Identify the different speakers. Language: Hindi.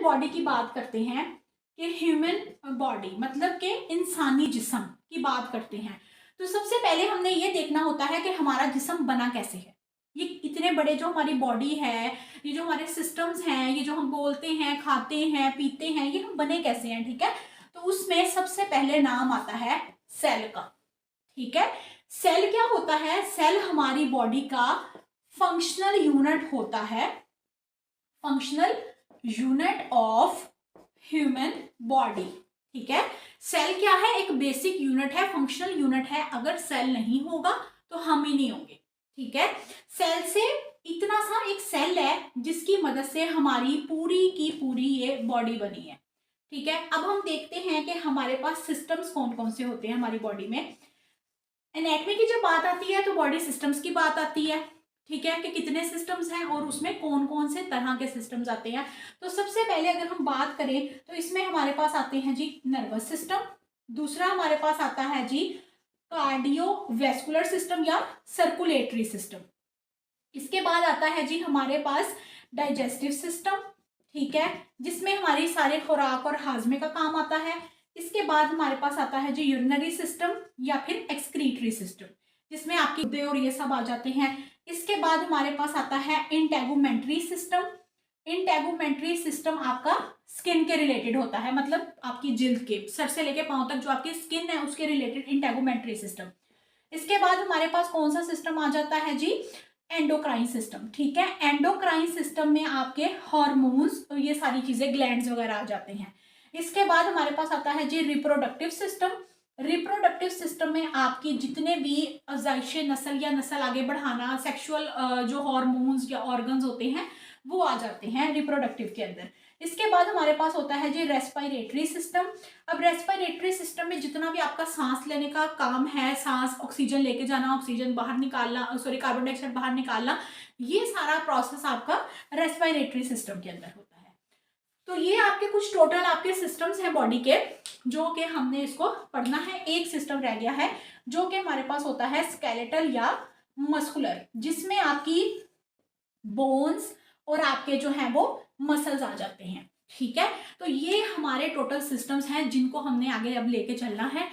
Speaker 1: बॉडी की बात करते हैं कि ह्यूमन बॉडी मतलब कि इंसानी जिस्म की बात करते हैं, तो सबसे पहले हमने ये देखना होता है कि हमारा जिस्म बना कैसे है। ये इतने बड़े जो हमारी बॉडी है, ये जो हमारे सिस्टम्स हैं, ये जो हम बोलते हैं, खाते हैं, पीते हैं, ये हम बने कैसे हैं, ठीक है। तो उसमें सबसे पहले नाम आता है सेल का, ठीक है। सेल क्या होता है? सेल हमारी बॉडी का फंक्शनल यूनिट होता है, functional unit of human body, ठीक है। सेल क्या है? एक बेसिक यूनिट है, फंक्शनल यूनिट है। अगर सेल नहीं होगा तो हम ही नहीं होंगे, ठीक है। सेल से इतना सा एक सेल है जिसकी मदद से हमारी पूरी की पूरी ये बॉडी बनी है, ठीक है। अब हम देखते हैं कि हमारे पास सिस्टम्स कौन कौन से होते हैं हमारी बॉडी में। एनाटॉमी की जब बात आती है तो बॉडी सिस्टम्स की बात आती है, ठीक है, कि कितने सिस्टम्स हैं और उसमें कौन कौन से तरह के सिस्टम्स आते हैं। तो सबसे पहले अगर हम बात करें तो इसमें हमारे पास आते हैं जी नर्वस सिस्टम, दूसरा हमारे पास आता है जी कार्डियोवैस्कुलर सिस्टम या सर्कुलेटरी सिस्टम, इसके बाद आता है जी हमारे पास डाइजेस्टिव सिस्टम, ठीक है, जिसमें हमारी सारे खुराक और हाजमे का काम आता है। इसके बाद हमारे पास आता है जी यूरिनरी सिस्टम या फिर एक्सक्रीटरी सिस्टम, जिसमें आपके गुर्दे और ये सब आ जाते हैं। इसके बाद हमारे पास आता है इंटेगुमेंट्री सिस्टम। इंटेगुमेंट्री सिस्टम आपका स्किन के रिलेटेड होता है, मतलब आपकी जिल्द के सर से लेके पांव तक जो आपकी स्किन है उसके रिलेटेड इंटेगुमेंट्री सिस्टम। इसके बाद हमारे पास कौन सा सिस्टम आ जाता है जी? एंडोक्राइन सिस्टम, ठीक है। एंडोक्राइन सिस्टम में आपके हार्मोन्स और ये सारी चीजें, ग्लैंड्स वगैरह आ जाते हैं। इसके बाद हमारे पास आता है जी रिप्रोडक्टिव सिस्टम। रिप्रोडक्टिव सिस्टम में आपकी जितने भी अजाइश नस्ल या नस्ल आगे बढ़ाना, सेक्सुअल जो हार्मोन्स या ऑर्गन्स होते हैं वो आ जाते हैं रिप्रोडक्टिव के अंदर। इसके बाद हमारे पास होता है जी रेस्पिरेटरी सिस्टम। अब रेस्पिरेटरी सिस्टम में जितना भी आपका सांस लेने का काम है, सांस ऑक्सीजन लेके जाना, ऑक्सीजन बाहर निकालना, सॉरी कार्बन डाइऑक्साइड बाहर निकालना, ये सारा प्रोसेस आपका रेस्पिरेटरी सिस्टम के अंदर होता है। तो ये आपके कुछ टोटल आपके सिस्टम्स हैं बॉडी के, जो कि हमने इसको पढ़ना है। एक सिस्टम रह गया है जो कि हमारे पास होता है स्केलेटल या मस्कुलर, जिसमें आपकी बोन्स और आपके जो है वो मसल्स आ जाते हैं, ठीक है। तो ये हमारे टोटल सिस्टम्स हैं जिनको हमने आगे अब लेके चलना है।